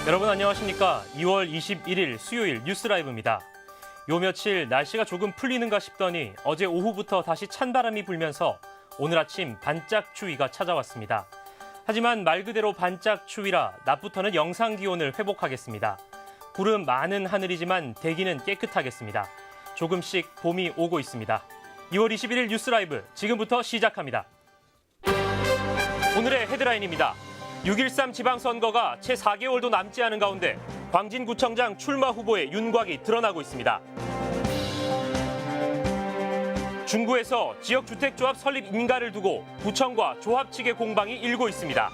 여러분 안녕하십니까? 2월 21일 수요일 뉴스 라이브입니다. 요 며칠 날씨가 조금 풀리는가 싶더니 어제 오후부터 다시 찬바람이 불면서 오늘 아침 반짝 추위가 찾아왔습니다. 하지만 말 그대로 반짝 추위라 낮부터는 영상 기온을 회복하겠습니다. 구름 많은 하늘이지만 대기는 깨끗하겠습니다. 조금씩 봄이 오고 있습니다. 2월 21일 뉴스 라이브 지금부터 시작합니다. 오늘의 헤드라인입니다. 6.13 지방선거가 채 4개월도 남지 않은 가운데 광진구청장 출마 후보의 윤곽이 드러나고 있습니다. 중구에서 지역주택조합 설립 인가를 두고 구청과 조합 측의 공방이 일고 있습니다.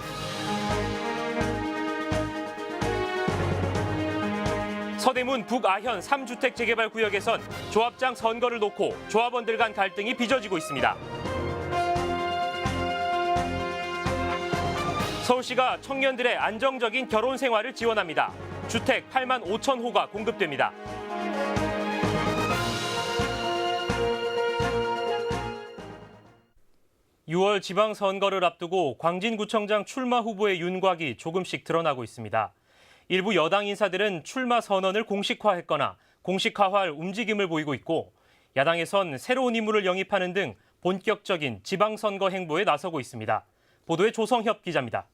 서대문 북아현 3주택 재개발 구역에선 조합장 선거를 놓고 조합원들 간 갈등이 빚어지고 있습니다. 서울시가 청년들의 안정적인 결혼 생활을 지원합니다. 주택 8만 5천 호가 공급됩니다. (6월) 지방선거를 앞두고 광진구청장 출마 후보의 윤곽이 조금씩 드러나고 있습니다. 일부 여당 인사들은 출마 선언을 공식화했거나 공식화할 움직임을 보이고 있고 야당에선 새로운 인물을 영입하는 등 본격적인 지방선거 행보에 나서고 있습니다. 보도에 조성협 기자입니다.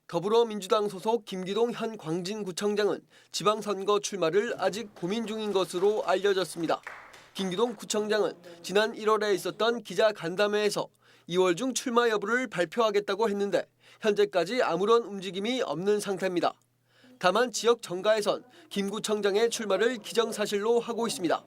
더불어민주당 소속 김기동 현 광진구청장은 지방선거 출마를 아직 고민 중인 것으로 알려졌습니다. 김기동 구청장은 지난 1월에 있었던 기자간담회에서 2월 중 출마 여부를 발표하겠다고 했는데 현재까지 아무런 움직임이 없는 상태입니다. 다만 지역 정가에선 김 구청장의 출마를 기정사실로 하고 있습니다.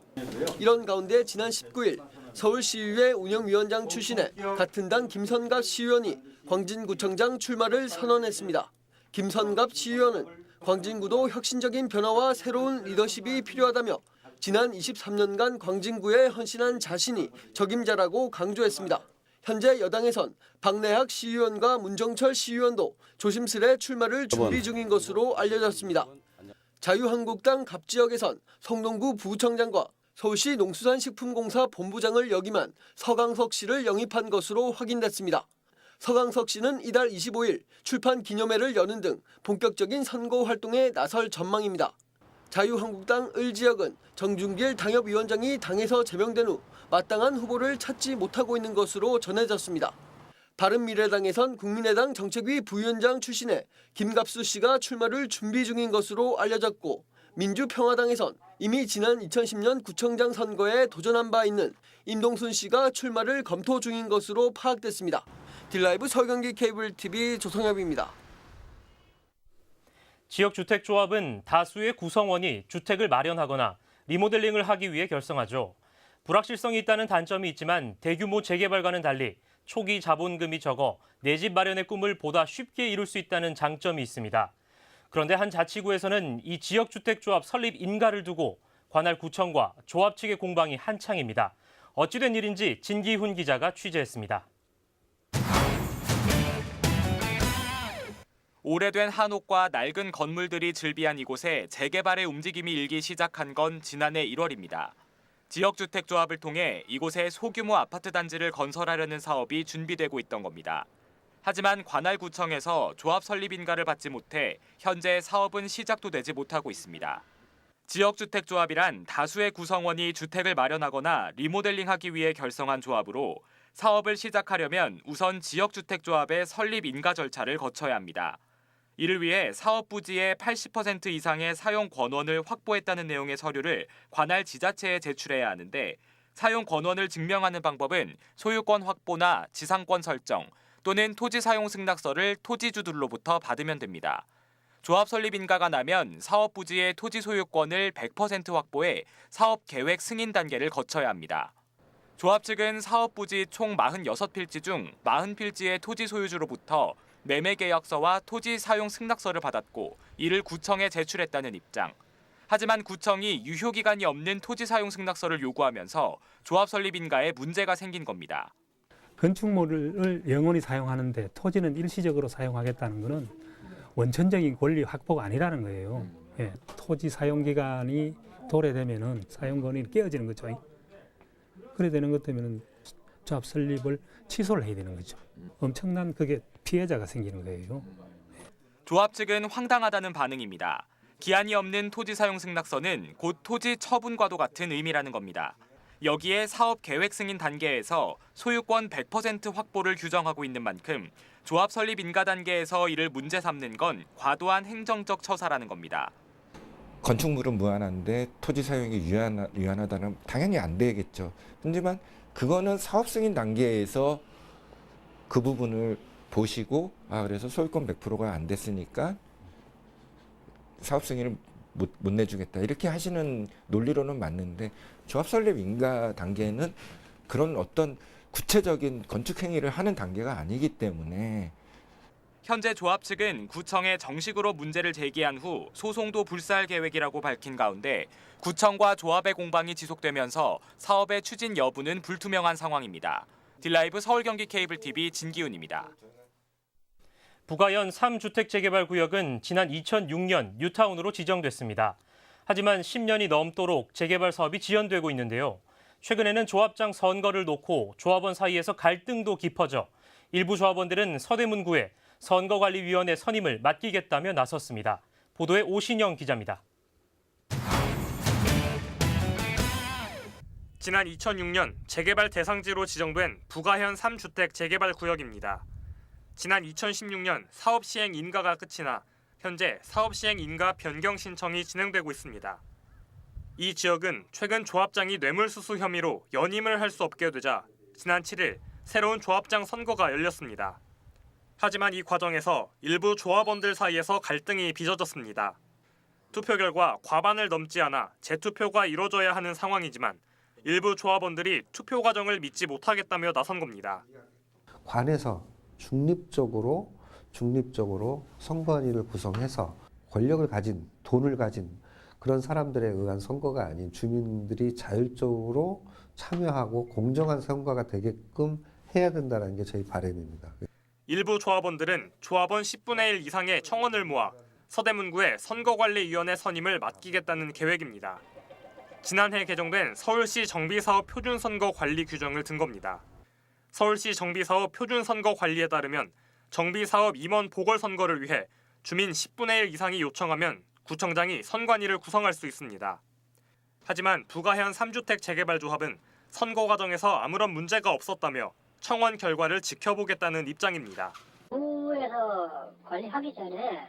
이런 가운데 지난 19일 서울시의회 운영위원장 출신의 같은 당 김선갑 시의원이 광진구청장 출마를 선언했습니다. 김선갑 시의원은 광진구도 혁신적인 변화와 새로운 리더십이 필요하다며 지난 23년간 광진구에 헌신한 자신이 적임자라고 강조했습니다. 현재 여당에선 박내학 시의원과 문정철 시의원도 조심스레 출마를 준비 중인 것으로 알려졌습니다. 자유한국당 갑지역에선 성동구 부청장과 서울시 농수산식품공사 본부장을 역임한 서강석 씨를 영입한 것으로 확인됐습니다. 서강석 씨는 이달 25일 출판 기념회를 여는 등 본격적인 선거 활동에 나설 전망입니다. 자유한국당 을지역은 정준길 당협위원장이 당에서 제명된 후 마땅한 후보를 찾지 못하고 있는 것으로 전해졌습니다. 바른미래당에선 국민의당 정책위 부위원장 출신의 김갑수 씨가 출마를 준비 중인 것으로 알려졌고 민주평화당에선 이미 지난 2010년 구청장 선거에 도전한 바 있는 임동순 씨가 출마를 검토 중인 것으로 파악됐습니다. 딜라이브 서경기 케이블TV 조성엽입니다. 지역주택조합은 다수의 구성원이 주택을 마련하거나 리모델링을 하기 위해 결성하죠. 불확실성이 있다는 단점이 있지만 대규모 재개발과는 달리 초기 자본금이 적어 내 집 마련의 꿈을 보다 쉽게 이룰 수 있다는 장점이 있습니다. 그런데 한 자치구에서는 이 지역주택조합 설립 인가를 두고 관할 구청과 조합 측의 공방이 한창입니다. 어찌된 일인지 진기훈 기자가 취재했습니다. 오래된 한옥과 낡은 건물들이 즐비한 이곳에 재개발의 움직임이 일기 시작한 건 지난해 1월입니다. 지역주택조합을 통해 이곳에 소규모 아파트 단지를 건설하려는 사업이 준비되고 있던 겁니다. 하지만 관할구청에서 조합 설립 인가를 받지 못해 현재 사업은 시작도 되지 못하고 있습니다. 지역주택조합이란 다수의 구성원이 주택을 마련하거나 리모델링하기 위해 결성한 조합으로 사업을 시작하려면 우선 지역주택조합의 설립 인가 절차를 거쳐야 합니다. 이를 위해 사업 부지의 80% 이상의 사용 권원을 확보했다는 내용의 서류를 관할 지자체에 제출해야 하는데 사용 권원을 증명하는 방법은 소유권 확보나 지상권 설정 또는 토지 사용 승낙서를 토지주들로부터 받으면 됩니다. 조합 설립 인가가 나면 사업 부지의 토지 소유권을 100% 확보해 사업 계획 승인 단계를 거쳐야 합니다. 조합 측은 사업 부지 총 46필지 중 40필지의 토지 소유주로부터 매매 계약서와 토지 사용 승낙서를 받았고 이를 구청에 제출했다는 입장. 하지만 구청이 유효 기간이 없는 토지 사용 승낙서를 요구하면서 조합 설립 인가에 문제가 생긴 겁니다. 건축물을 영원히 사용하는데 토지는 일시적으로 사용하겠다는 것은 원천적인 권리 확보가 아니라는 거예요. 예, 토지 사용 기간이 도래되면은 사용 권이 깨어지는 거죠. 그래 되는 것 때문에 조합 설립을 취소를 해야 되는 거죠. 엄청난 그게 피해자가 생기는 거예요. 조합 측은 황당하다는 반응입니다. 기한이 없는 토지 사용 승낙서는 곧 토지 처분과도 같은 의미라는 겁니다. 여기에 사업 계획 승인 단계에서 소유권 100% 확보를 규정하고 있는 만큼 조합 설립 인가 단계에서 이를 문제 삼는 건 과도한 행정적 처사라는 겁니다. 건축물은 무한한데 토지 사용이 유한하다는 당연히 안 되겠죠. 하지만 그거는 사업 승인 단계에서 그 부분을 보시고 그래서 소유권 100%가 안 됐으니까 사업 승인을 못 내주겠다 이렇게 하시는 논리로는 맞는데 조합 설립 인가 단계는 그런 어떤 구체적인 건축 행위를 하는 단계가 아니기 때문에 현재 조합 측은 구청에 정식으로 문제를 제기한 후 소송도 불사할 계획이라고 밝힌 가운데 구청과 조합의 공방이 지속되면서 사업의 추진 여부는 불투명한 상황입니다. 딜라이브 서울 경기 케이블 TV 진기훈입니다. 부가현 3주택 재개발 구역은 지난 2006년 뉴타운으로 지정됐습니다. 하지만 10년이 넘도록 재개발 사업이 지연되고 있는데요. 최근에는 조합장 선거를 놓고 조합원 사이에서 갈등도 깊어져 일부 조합원들은 서대문구에 선거관리위원회 선임을 맡기겠다며 나섰습니다. 보도에 오신영 기자입니다. 지난 2006년 재개발 대상지로 지정된 부가현 3주택 재개발 구역입니다. 지난 2016년 사업 시행 인가가 끝이 나 현재 사업 시행 인가 변경 신청이 진행되고 있습니다. 이 지역은 최근 조합장이 뇌물수수 혐의로 연임을 할 수 없게 되자 지난 7일 새로운 조합장 선거가 열렸습니다. 하지만 이 과정에서 일부 조합원들 사이에서 갈등이 빚어졌습니다. 투표 결과 과반을 넘지 않아 재투표가 이뤄져야 하는 상황이지만 일부 조합원들이 투표 과정을 믿지 못하겠다며 나선 겁니다. 관에서 중립적으로 선관위를 구성해서 권력을 가진, 돈을 가진 그런 사람들에 의한 선거가 아닌 주민들이 자율적으로 참여하고 공정한 선거가 되게끔 해야 된다는 게 저희 바람입니다. 일부 조합원들은 조합원 10분의 1 이상의 청원을 모아 서대문구에 선거관리위원회 선임을 맡기겠다는 계획입니다. 지난해 개정된 서울시 정비사업 표준선거관리 규정을 든 겁니다. 서울시 정비사업 표준선거관리에 따르면 정비사업 임원 보궐선거를 위해 주민 10분의 1 이상이 요청하면 구청장이 선관위를 구성할 수 있습니다. 하지만 부가현 3주택 재개발 조합은 선거 과정에서 아무런 문제가 없었다며 청원 결과를 지켜보겠다는 입장입니다. 구에서 관리하기 전에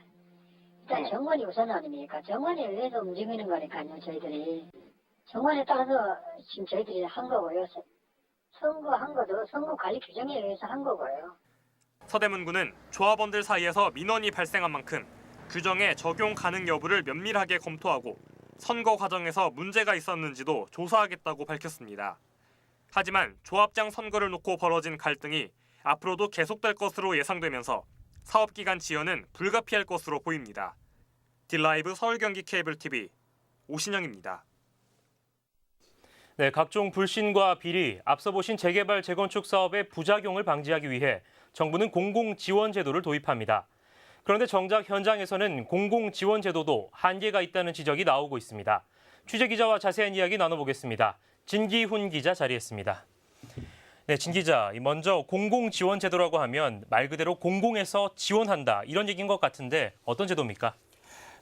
일단 정관이 우선 아닙니까? 정관에 의해서 움직이는 거니까요. 저희들이 정관에 따라서 지금 저희들이 한 거고요. 선거한 것도 선거 관리 규정에 의해서 한 거고요. 서대문구는 조합원들 사이에서 민원이 발생한 만큼 규정의 적용 가능 여부를 면밀하게 검토하고 선거 과정에서 문제가 있었는지도 조사하겠다고 밝혔습니다. 하지만 조합장 선거를 놓고 벌어진 갈등이 앞으로도 계속될 것으로 예상되면서 사업기간 지연은 불가피할 것으로 보입니다. 딜라이브 서울 경기 케이블 TV 오신영입니다. 네, 각종 불신과 비리, 앞서 보신 재개발 재건축 사업의 부작용을 방지하기 위해 정부는 공공지원제도를 도입합니다. 그런데 정작 현장에서는 공공지원제도도 한계가 있다는 지적이 나오고 있습니다. 취재기자와 자세한 이야기 나눠보겠습니다. 진기훈 기자 자리했습니다. 네, 진 기자, 먼저 공공지원제도라고 하면 말 그대로 공공에서 지원한다 이런 얘기인 것 같은데 어떤 제도입니까?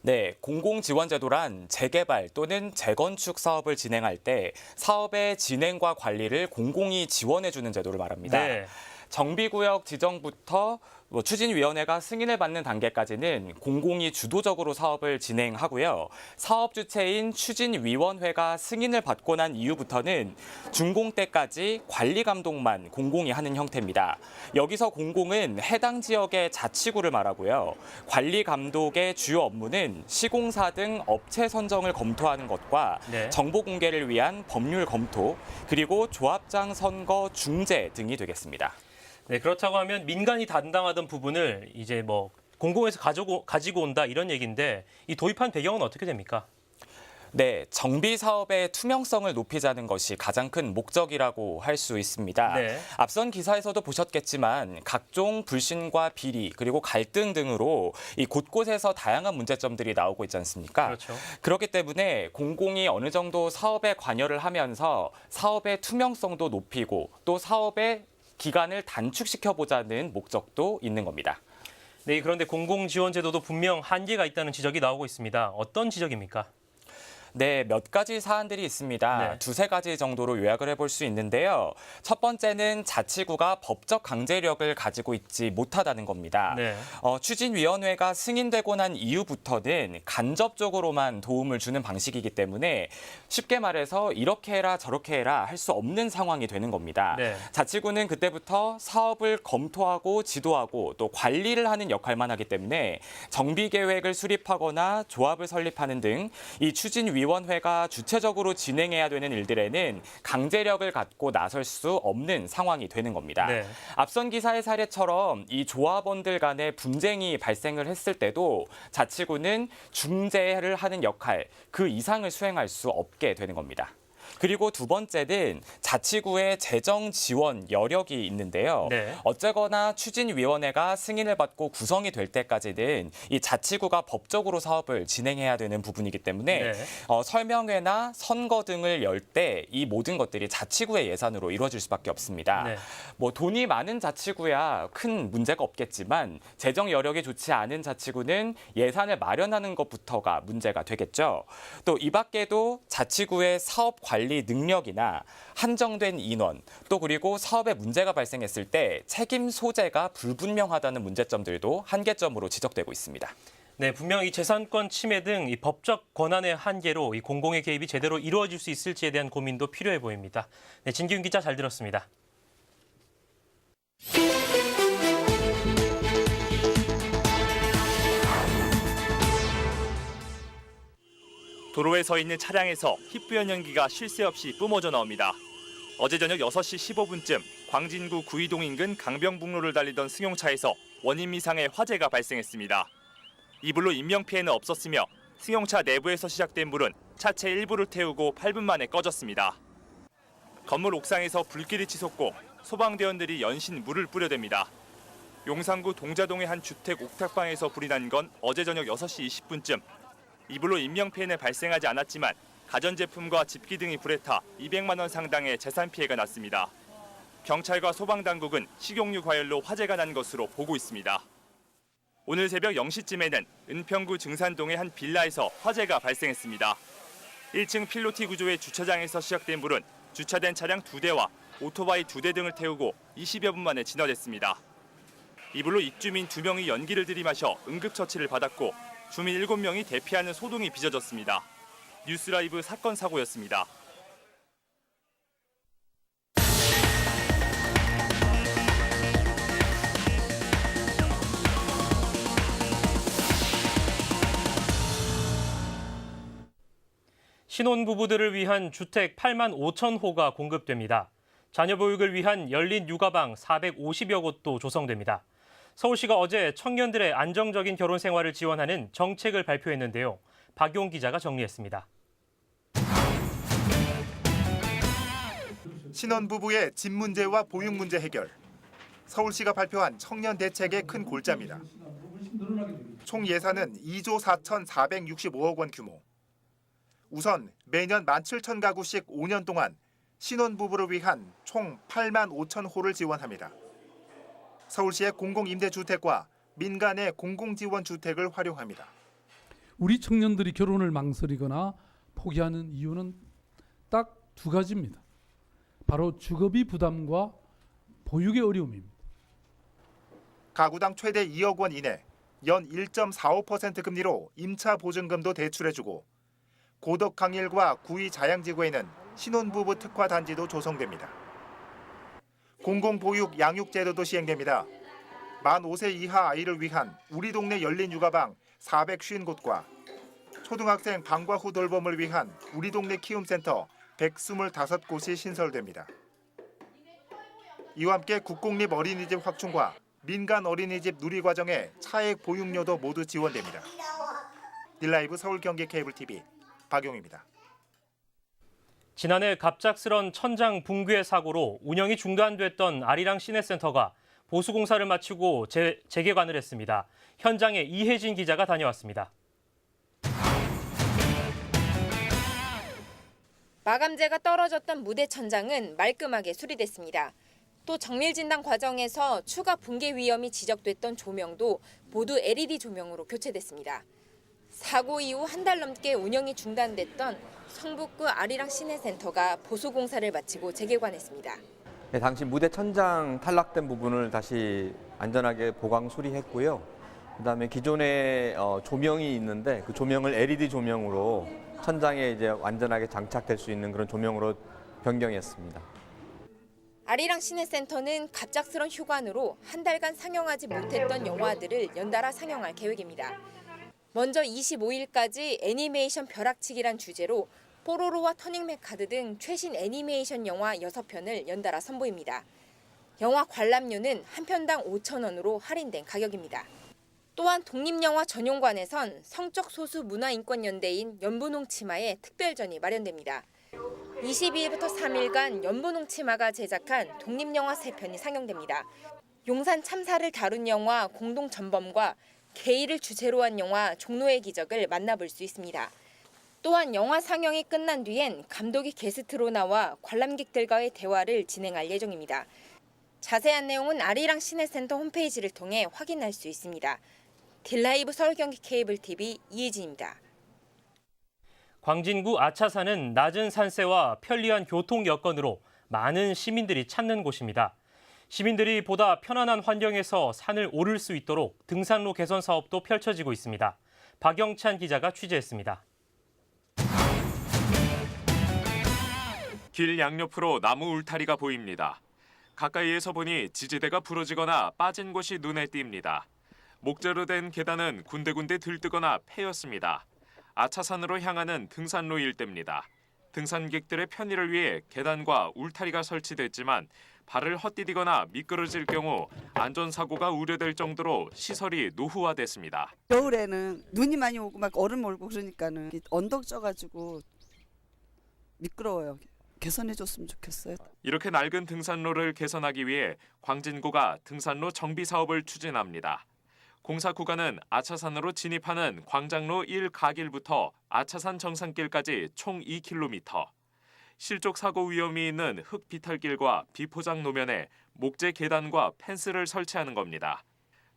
네, 공공지원제도란 재개발 또는 재건축 사업을 진행할 때 사업의 진행과 관리를 공공이 지원해주는 제도를 말합니다. 네. 정비구역 지정부터 추진위원회가 승인을 받는 단계까지는 공공이 주도적으로 사업을 진행하고요. 사업 주체인 추진위원회가 승인을 받고 난 이후부터는 준공 때까지 관리 감독만 공공이 하는 형태입니다. 여기서 공공은 해당 지역의 자치구를 말하고요. 관리 감독의 주요 업무는 시공사 등 업체 선정을 검토하는 것과 네. 정보 공개를 위한 법률 검토, 그리고 조합장 선거 중재 등이 되겠습니다. 네, 그렇다고 하면 민간이 담당하던 부분을 이제 공공에서 가지고 온다 이런 얘기인데 이 도입한 배경은 어떻게 됩니까? 네, 정비 사업의 투명성을 높이자는 것이 가장 큰 목적이라고 할 수 있습니다. 네. 앞선 기사에서도 보셨겠지만 각종 불신과 비리 그리고 갈등 등으로 이 곳곳에서 다양한 문제점들이 나오고 있지 않습니까? 그렇죠. 그렇기 때문에 공공이 어느 정도 사업에 관여를 하면서 사업의 투명성도 높이고 또 사업의 기간을 단축시켜보자는 목적도 있는 겁니다. 네, 그런데 공공지원제도도 분명 한계가 있다는 지적이 나오고 있습니다. 어떤 지적입니까? 네, 몇 가지 사안들이 있습니다. 네. 두세 가지 정도로 요약을 해볼 수 있는데요. 첫 번째는 자치구가 법적 강제력을 가지고 있지 못하다는 겁니다. 네. 추진위원회가 승인되고 난 이후부터는 간접적으로만 도움을 주는 방식이기 때문에 쉽게 말해서 이렇게 해라 저렇게 해라 할 수 없는 상황이 되는 겁니다. 네. 자치구는 그때부터 사업을 검토하고 지도하고 또 관리를 하는 역할만 하기 때문에 정비 계획을 수립하거나 조합을 설립하는 등 이 추진위원회가 주체적으로 진행해야 되는 일들에는 강제력을 갖고 나설 수 없는 상황이 되는 겁니다. 네. 앞선 기사의 사례처럼 이 조합원들 간의 분쟁이 발생을 했을 때도 자치구는 중재를 하는 역할 그 이상을 수행할 수 없게 되는 겁니다. 그리고 두 번째는 자치구의 재정 지원 여력이 있는데요. 네. 어쨌거나 추진위원회가 승인을 받고 구성이 될 때까지는 이 자치구가 법적으로 사업을 진행해야 되는 부분이기 때문에 네. 설명회나 선거 등을 열 때 이 모든 것들이 자치구의 예산으로 이루어질 수밖에 없습니다. 네. 뭐 돈이 많은 자치구야 큰 문제가 없겠지만 재정 여력이 좋지 않은 자치구는 예산을 마련하는 것부터가 문제가 되겠죠. 또 이 밖에도 자치구의 사업 관리 능력이나 한정된 인원, 또 그리고 사업에 문제가 발생했을 때 책임 소재가 불분명하다는 문제점들도 한계점으로 지적되고 있습니다. 네, 분명 이 재산권 침해 등 이 법적 권한의 한계로 이 공공의 개입이 제대로 이루어질 수 있을지에 대한 고민도 필요해 보입니다. 네, 진기훈 기자 잘 들었습니다. 도로에 서 있는 차량에서 희뿌연 연기가 쉴 새 없이 뿜어져 나옵니다. 어제 저녁 6시 15분쯤 광진구 구이동 인근 강병북로를 달리던 승용차에서 원인 미상의 화재가 발생했습니다. 이 불로 인명피해는 없었으며 승용차 내부에서 시작된 불은 차체 일부를 태우고 8분 만에 꺼졌습니다. 건물 옥상에서 불길이 치솟고 소방대원들이 연신 물을 뿌려댑니다. 용산구 동자동의 한 주택 옥탑방에서 불이 난 건 어제 저녁 6시 20분쯤. 이 불로 인명피해는 발생하지 않았지만 가전제품과 집기 등이 불에 타 200만 원 상당의 재산 피해가 났습니다. 경찰과 소방당국은 식용유 과열로 화재가 난 것으로 보고 있습니다. 오늘 새벽 0시쯤에는 은평구 증산동의 한 빌라에서 화재가 발생했습니다. 1층 필로티 구조의 주차장에서 시작된 불은 주차된 차량 2대와 오토바이 2대 등을 태우고 20여 분 만에 진화됐습니다. 이 불로 입주민 2명이 연기를 들이마셔 응급처치를 받았고 주민 7명이 대피하는 소동이 빚어졌습니다. 뉴스라이브 사건 사고였습니다. 신혼부부들을 위한 주택 8만 5천 호가 공급됩니다. 자녀 보육을 위한 열린 육아방 450여 곳도 조성됩니다. 서울시가 어제 청년들의 안정적인 결혼 생활을 지원하는 정책을 발표했는데요. 박용 기자가 정리했습니다. 신혼부부의 집 문제와 보육 문제 해결. 서울시가 발표한 청년 대책의 큰 골자입니다. 총 예산은 2조 4,465억 원 규모. 우선 매년 17,000가구씩 5년 동안 신혼부부를 위한 총 8만 5천 호를 지원합니다. 서울시의 공공임대주택과 민간의 공공지원주택을 활용합니다. 우리 청년들이 결혼을 망설이거나 포기하는 이유는 딱 두 가지입니다. 바로 주거비 부담과 보육의 어려움입니다. 가구당 최대 2억 원 이내, 연 1.45% 금리로 임차 보증금도 대출해주고 고덕 강일과 구의 자양지구에는 신혼부부 특화 단지도 조성됩니다. 공공보육 양육제도도 시행됩니다. 만 5세 이하 아이를 위한 우리 동네 열린 육아방 450곳과 초등학생 방과 후 돌봄을 위한 우리 동네 키움센터 125곳이 신설됩니다. 이와 함께 국공립 어린이집 확충과 민간 어린이집 누리과정의 차액 보육료도 모두 지원됩니다. 딜라이브 서울 경기 케이블 TV 박용입니다. 지난해 갑작스런 천장 붕괴 사고로 운영이 중단됐던 아리랑 시내센터가 보수공사를 마치고 재개관을 했습니다. 현장에 이혜진 기자가 다녀왔습니다. 마감재가 떨어졌던 무대 천장은 말끔하게 수리됐습니다. 또 정밀 진단 과정에서 추가 붕괴 위험이 지적됐던 조명도 모두 LED 조명으로 교체됐습니다. 사고 이후 한 달 넘게 운영이 중단됐던 성북구 아리랑 시내센터가 보수공사를 마치고 재개관했습니다. 네, 당시 무대 천장 탈락된 부분을 다시 안전하게 보강 수리했고요. 그다음에 기존에 조명이 있는데 그 조명을 LED 조명으로 천장에 이제 완전하게 장착될 수 있는 그런 조명으로 변경했습니다. 아리랑 시내센터는 갑작스런 휴관으로 한 달간 상영하지 못했던 영화들을 연달아 상영할 계획입니다. 먼저 25일까지 애니메이션 벼락치기란 주제로 뽀로로와 터닝맨 카드 등 최신 애니메이션 영화 6편을 연달아 선보입니다. 영화 관람료는 한 편당 5,000원으로 할인된 가격입니다. 또한 독립영화 전용관에선 성적 소수 문화인권연대인 연분홍 치마의 특별전이 마련됩니다. 22일부터 3일간 연분홍 치마가 제작한 독립영화 3편이 상영됩니다. 용산 참사를 다룬 영화 공동전범과 게이를 주제로 한 영화 종로의 기적을 만나볼 수 있습니다. 또한 영화 상영이 끝난 뒤엔 감독이 게스트로 나와 관람객들과의 대화를 진행할 예정입니다. 자세한 내용은 아리랑 시내센터 홈페이지를 통해 확인할 수 있습니다. 딜라이브 서울경기 케이블TV 이혜진입니다. 광진구 아차산은 낮은 산세와 편리한 교통 여건으로 많은 시민들이 찾는 곳입니다. 시민들이 보다 편안한 환경에서 산을 오를 수 있도록 등산로 개선 사업도 펼쳐지고 있습니다. 박영찬 기자가 취재했습니다. 길 양옆으로 나무 울타리가 보입니다. 가까이에서 보니 지지대가 부러지거나 빠진 곳이 눈에 띕니다. 목재로 된 계단은 군데군데 들뜨거나 패였습니다. 아차산으로 향하는 등산로 일대입니다. 등산객들의 편의를 위해 계단과 울타리가 설치됐지만 발을 헛디디거나 미끄러질 경우 안전사고가 우려될 정도로 시설이 노후화됐습니다. 겨울에는 눈이 많이 오고 막 얼음 몰고 그러니까는 언덕 쪄가지고 미끄러워요. 개선해줬으면 좋겠어요. 이렇게 낡은 등산로를 개선하기 위해 광진구가 등산로 정비 사업을 추진합니다. 공사 구간은 아차산으로 진입하는 광장로 1가길부터 아차산 정상길까지 총 2km. 실족 사고 위험이 있는 흙 비탈길과 비포장 노면에 목재 계단과 펜스를 설치하는 겁니다.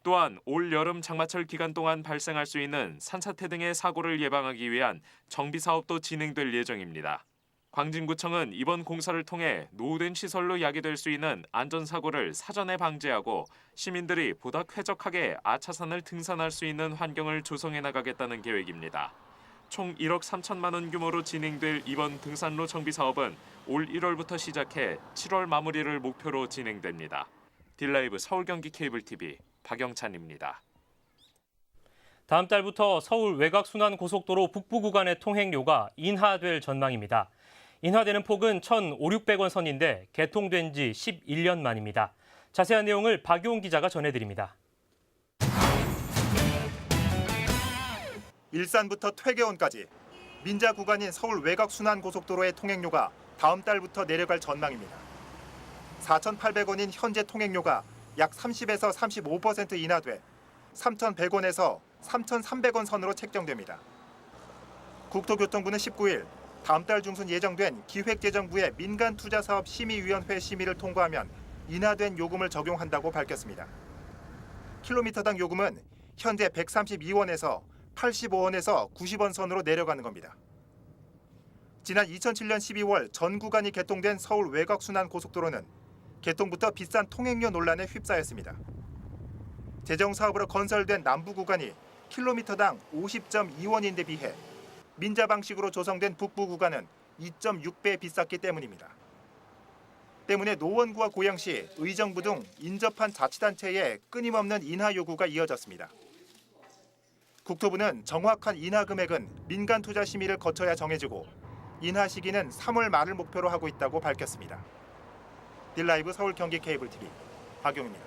또한 올 여름 장마철 기간 동안 발생할 수 있는 산사태 등의 사고를 예방하기 위한 정비 사업도 진행될 예정입니다. 광진구청은 이번 공사를 통해 노후된 시설로 야기될 수 있는 안전사고를 사전에 방지하고 시민들이 보다 쾌적하게 아차산을 등산할 수 있는 환경을 조성해 나가겠다는 계획입니다. 총 1억 3천만 원 규모로 진행될 이번 등산로 정비 사업은 올 1월부터 시작해 7월 마무리를 목표로 진행됩니다. 딜라이브 서울경기 케이블TV 박영찬입니다. 다음 달부터 서울 외곽순환고속도로 북부 구간의 통행료가 인하될 전망입니다. 인하되는 폭은 1,500~600원 선인데 개통된 지 11년 만입니다. 자세한 내용을 박용 기자가 전해드립니다. 일산부터 퇴계원까지 민자 구간인 서울 외곽순환고속도로의 통행료가 다음 달부터 내려갈 전망입니다. 4,800원인 현재 통행료가 약 30에서 35% 인하돼 3,100원에서 3,300원 선으로 책정됩니다. 국토교통부는 19일 다음 달 중순 예정된 기획재정부의 민간투자사업 심의위원회 심의를 통과하면 인하된 요금을 적용한다고 밝혔습니다. 킬로미터당 요금은 현재 132원에서 85원에서 90원 선으로 내려가는 겁니다. 지난 2007년 12월 전 구간이 개통된 서울 외곽순환고속도로는 개통부터 비싼 통행료 논란에 휩싸였습니다. 재정사업으로 건설된 남부 구간이 킬로미터당 50.2원인데 비해 민자 방식으로 조성된 북부 구간은 2.6배 비쌌기 때문입니다. 때문에 노원구와 고양시, 의정부 등 인접한 자치단체의 끊임없는 인하 요구가 이어졌습니다. 국토부는 정확한 인하 금액은 민간 투자 심의를 거쳐야 정해지고 인하 시기는 3월 말을 목표로 하고 있다고 밝혔습니다. 딜라이브 서울 경기 케이블TV 박용입니다.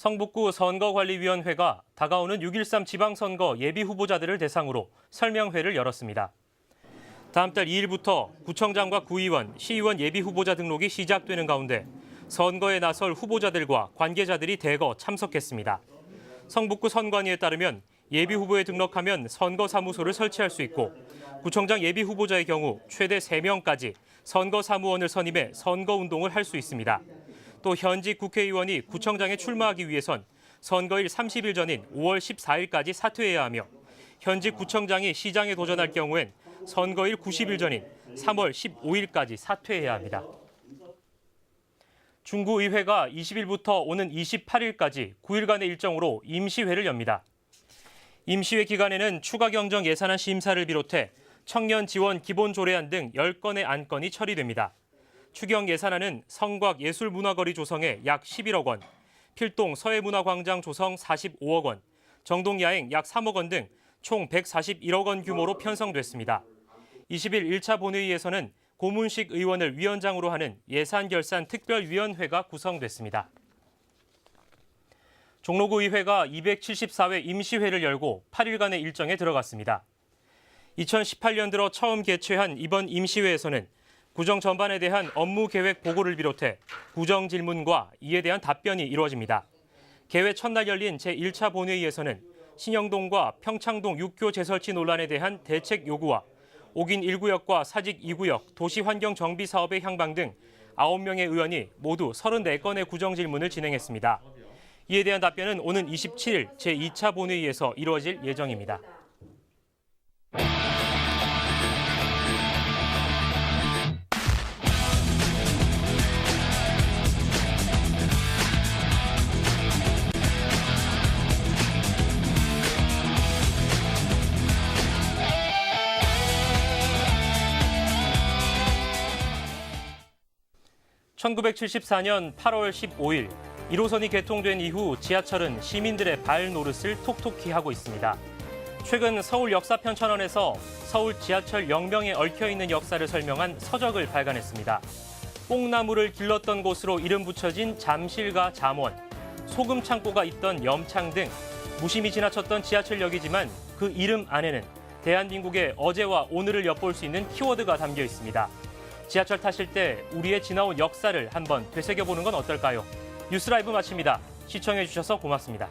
성북구 선거관리위원회가 다가오는 6.13 지방선거 예비후보자들을 대상으로 설명회를 열었습니다. 다음 달 2일부터 구청장과 구의원, 시의원 예비후보자 등록이 시작되는 가운데 선거에 나설 후보자들과 관계자들이 대거 참석했습니다. 성북구 선관위에 따르면 예비후보에 등록하면 선거사무소를 설치할 수 있고 구청장 예비후보자의 경우 최대 3명까지 선거사무원을 선임해 선거운동을 할 수 있습니다. 또 현직 국회의원이 구청장에 출마하기 위해선 선거일 30일 전인 5월 14일까지 사퇴해야 하며 현직 구청장이 시장에 도전할 경우엔 선거일 90일 전인 3월 15일까지 사퇴해야 합니다. 중구의회가 20일부터 오는 28일까지 9일간의 일정으로 임시회를 엽니다. 임시회 기간에는 추가 경정 예산안 심사를 비롯해 청년 지원 기본 조례안 등 10건의 안건이 처리됩니다. 추경 예산안은 성곽 예술문화거리 조성에 약 11억 원, 필동 서해문화광장 조성 45억 원, 정동야행 약 3억 원 등 총 141억 원 규모로 편성됐습니다. 20일 1차 본회의에서는 고문식 의원을 위원장으로 하는 예산결산특별위원회가 구성됐습니다. 종로구 의회가 274회 임시회를 열고 8일간의 일정에 들어갔습니다. 2018년 들어 처음 개최한 이번 임시회에서는 구정 전반에 대한 업무 계획 보고를 비롯해 구정 질문과 이에 대한 답변이 이루어집니다. 개회 첫날 열린 제1차 본회의에서는 신영동과 평창동 6교 재설치 논란에 대한 대책 요구와 옥인 1구역과 사직 2구역 도시환경 정비 사업의 향방 등 9명의 의원이 모두 34건의 구정 질문을 진행했습니다. 이에 대한 답변은 오는 27일 제2차 본회의에서 이루어질 예정입니다. (1974년 8월 15일) 1호선이 개통된 이후 지하철은 시민들의 발 노릇을 톡톡히 하고 있습니다. 최근 서울 역사편찬원에서 서울 지하철 영명에 얽혀있는 역사를 설명한 서적을 발간했습니다. 뽕나무를 길렀던 곳으로 이름 붙여진 잠실과 잠원, 소금 창고가 있던 염창 등 무심히 지나쳤던 지하철역이지만 그 이름 안에는 대한민국의 어제와 오늘을 엿볼 수 있는 키워드가 담겨 있습니다. 지하철 타실 때 우리의 지나온 역사를 한번 되새겨보는 건 어떨까요? 뉴스라이브 마칩니다. 시청해주셔서 고맙습니다.